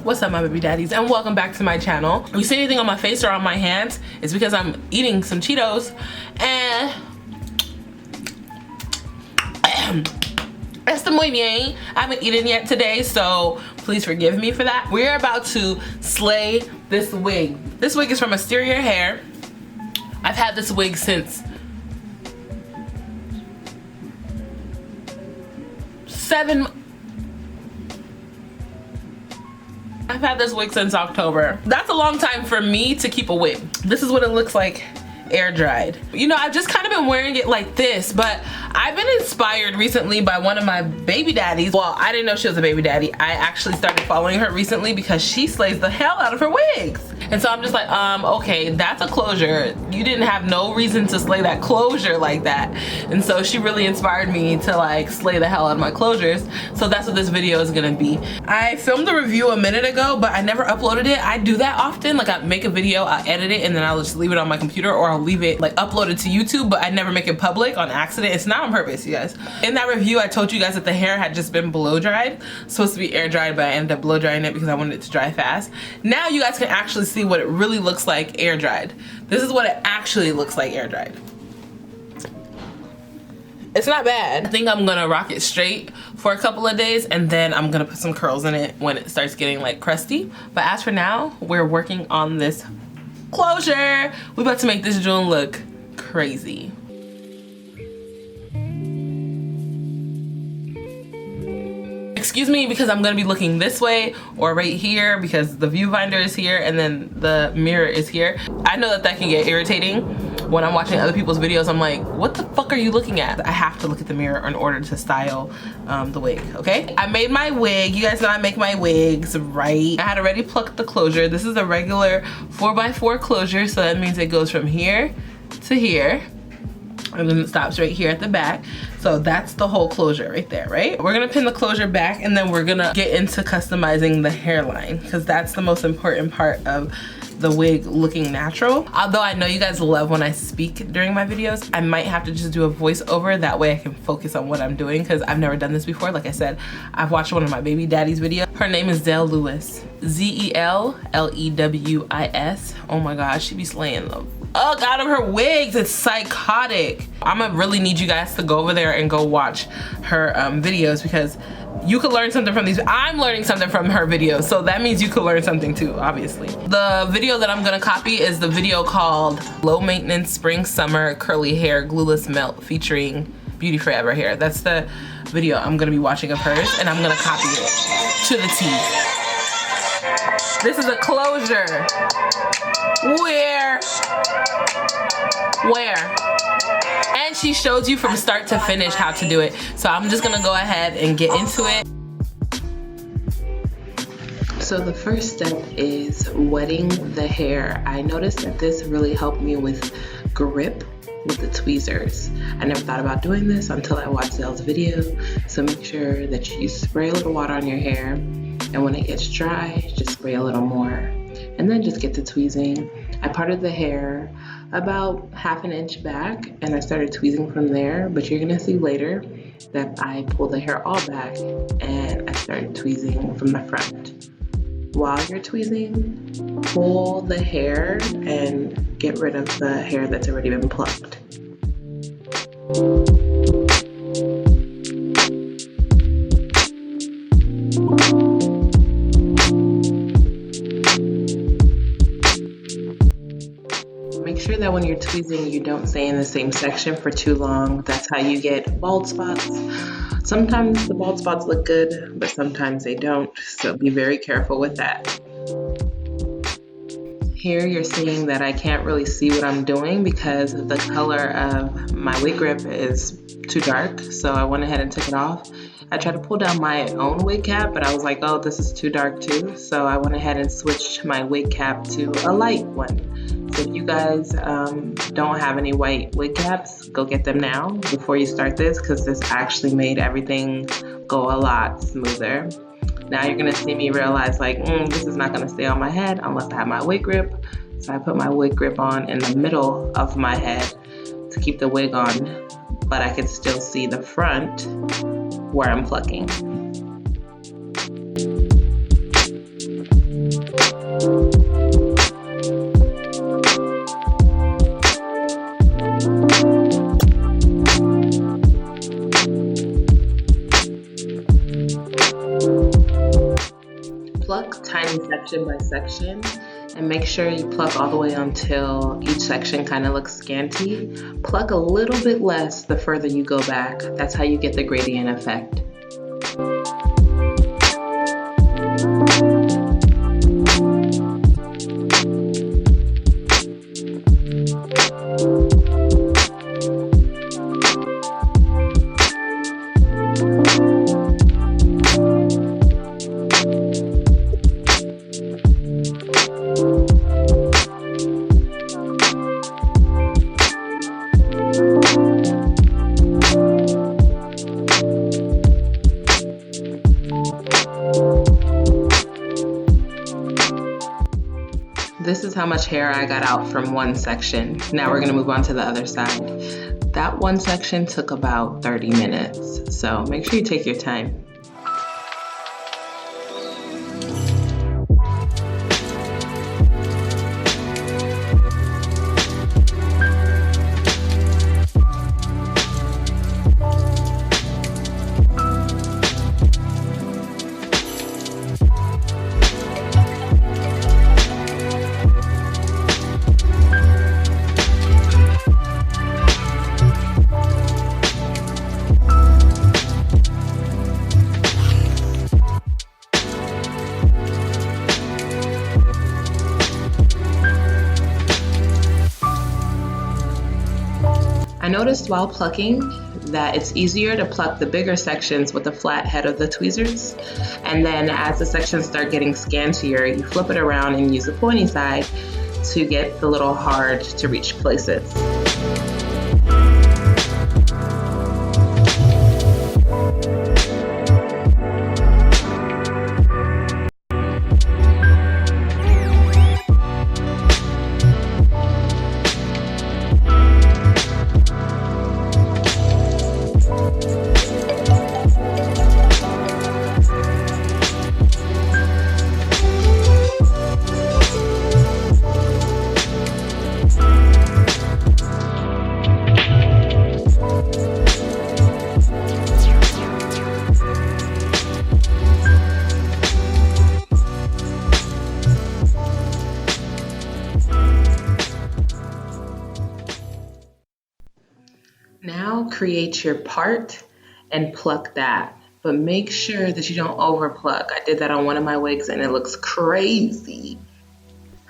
What's up, my baby daddies, and welcome back to my channel. If you see anything on my face or on my hands, it's because I'm eating some Cheetos and está muy bien. I haven't eaten yet today, so please forgive me for that. We're about to slay this wig. This wig is from Asteria hair. I've had this wig since I've had this wig since October. That's a long time for me to keep a wig. This is what it looks like air dried. You know, I've just kind of been wearing it like this, but I've been inspired recently by one of my baby daddies. Well, I didn't know she was a baby daddy. I actually started following her recently because she slays the hell out of her wigs. And so I'm just like, okay, that's a closure. You didn't have no reason to slay that closure like that. And so she really inspired me to like slay the hell out of my closures. So that's what this video is gonna be. I filmed a review a minute ago, but I never uploaded it. I do that often. Like, I make a video, I edit it, and then I'll just leave it on my computer, or I'll leave it like uploaded to YouTube, but I never make it public on accident. It's not on purpose, you guys. In that review, I told you guys that the hair had just been blow dried. Supposed to be air dried, but I ended up blow drying it because I wanted it to dry fast. Now you guys can actually see what it really looks like air dried. This is what it actually looks like air dried. It's not bad. I think I'm gonna rock it straight for a couple of days, and then I'm gonna put some curls in it when it starts getting like crusty. But as for now, we're working on this closure. We're about to make this June look crazy. Excuse me, because I'm gonna be looking this way or right here because the viewfinder is here and then the mirror is here. I know that that can get irritating. When I'm watching other people's videos, I'm like, what the fuck are you looking at? I have to look at the mirror in order to style the wig, okay? I made my wig. You guys know I make my wigs, right? I had already plucked the closure. This is a regular 4x4 closure, so that means it goes from here to here, and then it stops right here at the back. So that's the whole closure right there, right? We're gonna pin the closure back, and then we're gonna get into customizing the hairline, because that's the most important part of the wig looking natural. Although I know you guys love when I speak during my videos, I might have to just do a voiceover. That way I can focus on what I'm doing, because I've never done this before. Like I said, I've watched one of my baby daddy's videos. Her name is Zell Lewis. Z-E-L-L-E-W-I-S. Oh my gosh, she be slaying the fuck out of her wigs. It's psychotic. I'ma really need you guys to go over there and go watch her videos, because you could learn something from these. I'm learning something from her videos, so that means you could learn something too, obviously. The video that I'm gonna copy is the video called Low Maintenance Spring Summer Curly Hair Glueless Melt featuring Beauty Forever hair. That's the video I'm gonna be watching of hers, and I'm gonna copy it to the T. This is a closure. Where? And she shows you from start to finish how to do it. So I'm just gonna go ahead and get into it. So the first step is wetting the hair. I noticed that this really helped me with grip with the tweezers. I never thought about doing this until I watched Zell's video. So make sure that you spray a little water on your hair, and when it gets dry, just spray a little more. And then just get to tweezing. I parted the hair about ½ an inch back, and I started tweezing from there, but you're gonna see later that I pulled the hair all back and I started tweezing from the front. While you're tweezing, pull the hair and get rid of the hair that's already been plucked. That when you're tweezing, you don't stay in the same section for too long. That's how you get bald spots. Sometimes the bald spots look good, but sometimes they don't, so be very careful with that. Here you're seeing that I can't really see what I'm doing because the color of my wig grip is too dark, so I went ahead and took it off. I tried to pull down my own wig cap, but I was like, oh, this is too dark too, so I went ahead and switched my wig cap to a light one. So if you guys don't have any white wig caps, go get them now before you start this, because this actually made everything go a lot smoother. Now you're gonna see me realize like, this is not gonna stay on my head unless I have my wig grip. So I put my wig grip on in the middle of my head to keep the wig on, but I can still see the front where I'm plucking. pluck tiny section by section, and make sure you pluck all the way until each section kind of looks scanty. Pluck a little bit less the further you go back. That's how you get the gradient effect. This is how much hair I got out from one section. Now we're gonna move on to the other side. That one section took about 30 minutes, so make sure you take your time. I noticed while plucking that it's easier to pluck the bigger sections with the flat head of the tweezers. And then as the sections start getting scantier, you flip it around and use the pointy side to get the little hard to reach places. Now create your part and pluck that, but make sure that you don't over pluck. I did that on one of my wigs and it looks crazy.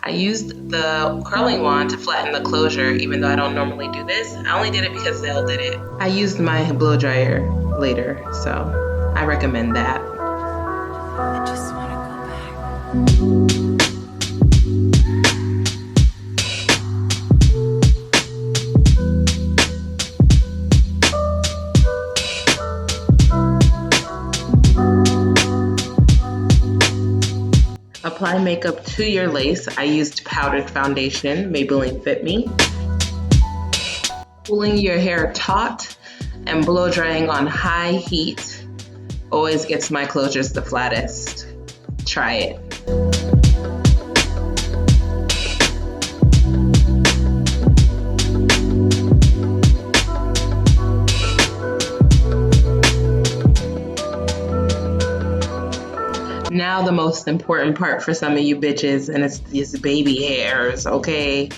I used the curling wand to flatten the closure, even though I don't normally do this. I only did it because Zell did it. I used my blow dryer later, so I recommend that. I just want to go back. Apply makeup to your lace. I used powdered foundation, Maybelline Fit Me. Pulling your hair taut and blow drying on high heat always gets my closures the flattest. Try it. Now the most important part for some of you bitches, and it's these baby hairs, okay?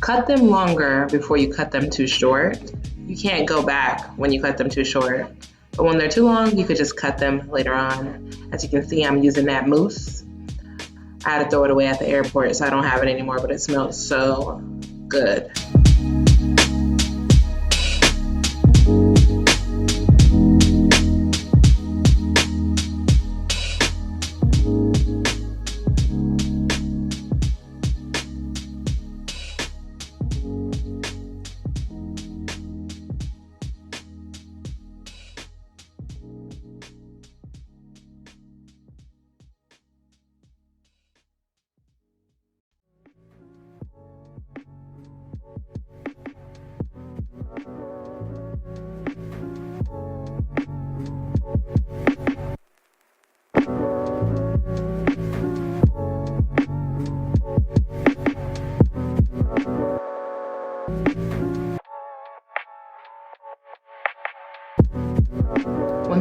Cut them longer before you cut them too short. You can't go back when you cut them too short. But when they're too long, you could just cut them later on. As you can see, I'm using that mousse. I had to throw it away at the airport, so I don't have it anymore, but it smells so good.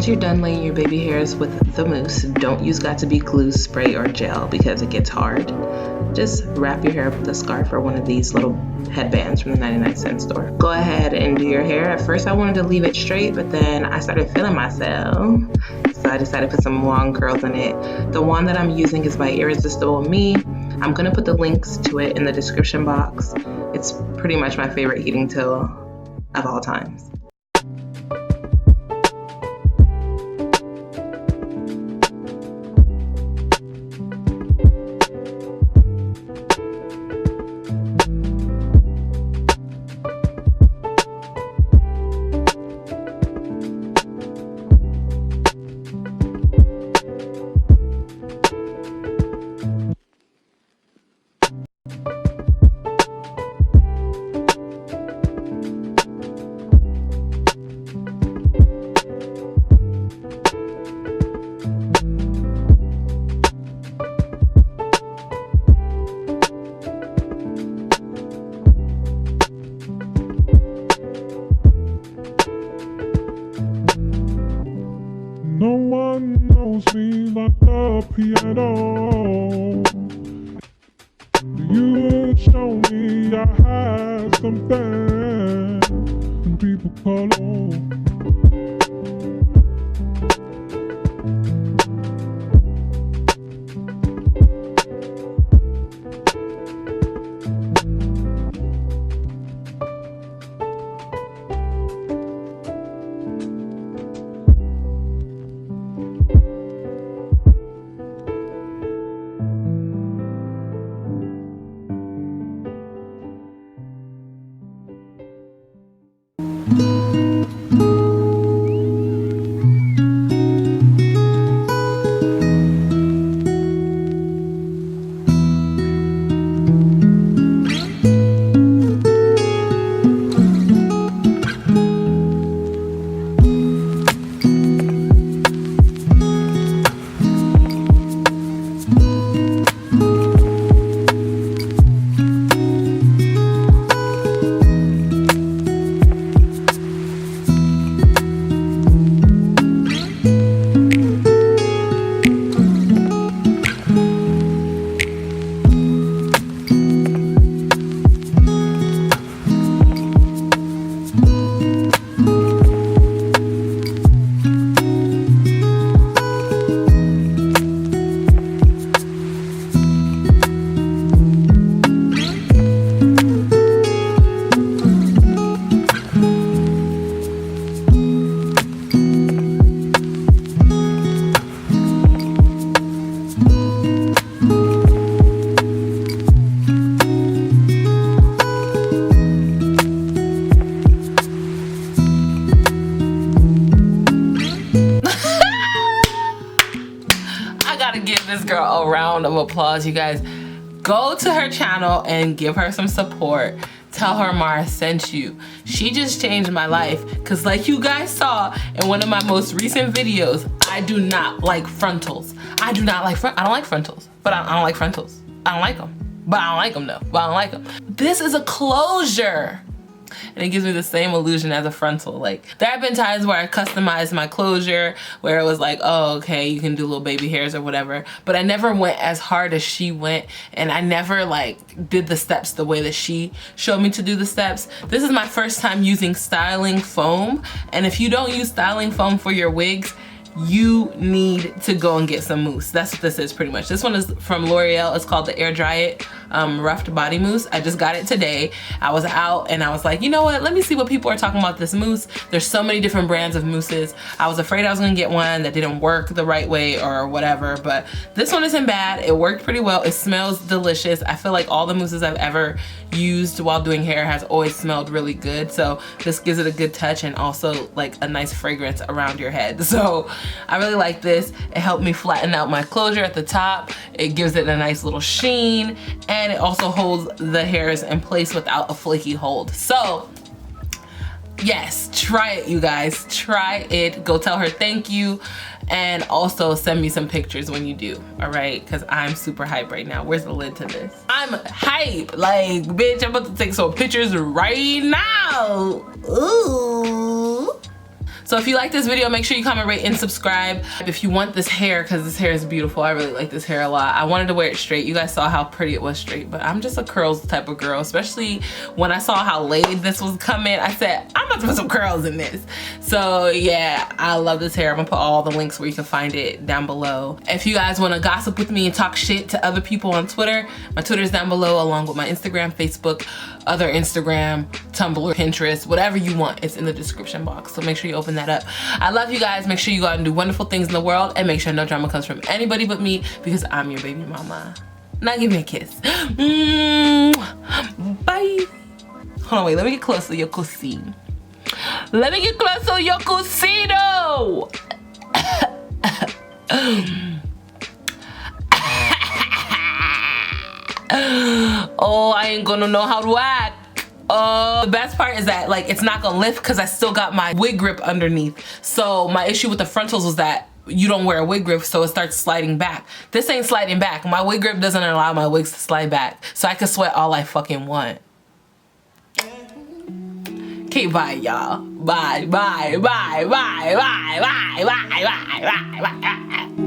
Once you're done laying your baby hairs with the mousse, don't use got2b glue, spray, or gel because it gets hard. Just wrap your hair up with a scarf or one of these little headbands from the 99-cent store. Go ahead and do your hair. At first I wanted to leave it straight, but then I started feeling myself. So I decided to put some long curls in it. The wand that I'm using is by Irresistible Me. I'm gonna put the links to it in the description box. It's pretty much my favorite heating tool of all times. No one knows me like the piano. You show me I had something and people call on. This girl a round of applause, you guys. Go to her channel and give her some support. Tell her Amara sent you. She just changed my life, because like you guys saw in one of my most recent videos, I do not like frontals. I don't like frontals, but I don't like frontals. I don't like them, but I don't like them though, but I don't like them. This is a closure. And it gives me the same illusion as a frontal. Like, there have been times where I customized my closure, where it was like, oh, okay, you can do little baby hairs or whatever, but I never went as hard as she went, and I never like did the steps the way that she showed me to do the steps. This is my first time using styling foam, and if you don't use styling foam for your wigs, you need to go and get some mousse. That's what this is pretty much. This one is from L'Oreal. It's called the Air Dry It Roughed Body Mousse. I just got it today. I was out and I was like, you know what? Let me see what people are talking about this mousse. There's so many different brands of mousses. I was afraid I was gonna get one that didn't work the right way or whatever, but this one isn't bad. It worked pretty well. It smells delicious. I feel like all the mousses I've ever used while doing hair has always smelled really good. So this gives it a good touch and also like a nice fragrance around your head. So I really like this. It helped me flatten out my closure at the top. It gives it a nice little sheen, and it also holds the hairs in place without a flaky hold. So yes, try it, you guys. Try it. Go tell her thank you, and also send me some pictures when you do, all right? Because I'm super hype right now. Where's the lid to this? I'm hype. Like, bitch, I'm about to take some pictures right now. Ooh. So if you like this video, make sure you comment, rate, and subscribe. If you want this hair, because this hair is beautiful, I really like this hair a lot. I wanted to wear it straight. You guys saw how pretty it was straight, but I'm just a curls type of girl, especially when I saw how laid this was coming. I said, I'm about to put some curls in this. So yeah, I love this hair. I'm gonna put all the links where you can find it down below. If you guys wanna gossip with me and talk shit to other people on Twitter, my Twitter is down below, along with my Instagram, Facebook, other Instagram, Tumblr, Pinterest, whatever you want, it's in the description box. So make sure you open that up. I love you guys. Make sure you go out and do wonderful things in the world, and make sure no drama comes from anybody but me, because I'm your baby mama. Now give me a kiss. Bye. Hold on, wait, let me get close to your cosine. Let me get close to your cosino. Oh, I ain't gonna know how to act. The best part is that like it's not gonna lift because I still got my wig grip underneath. So my issue with the frontals was that you don't wear a wig grip, so it starts sliding back. This ain't sliding back. My wig grip doesn't allow my wigs to slide back, so I can sweat all I fucking want. Okay, bye y'all. Bye, bye, bye, bye, bye, bye, bye, bye, bye, bye, bye.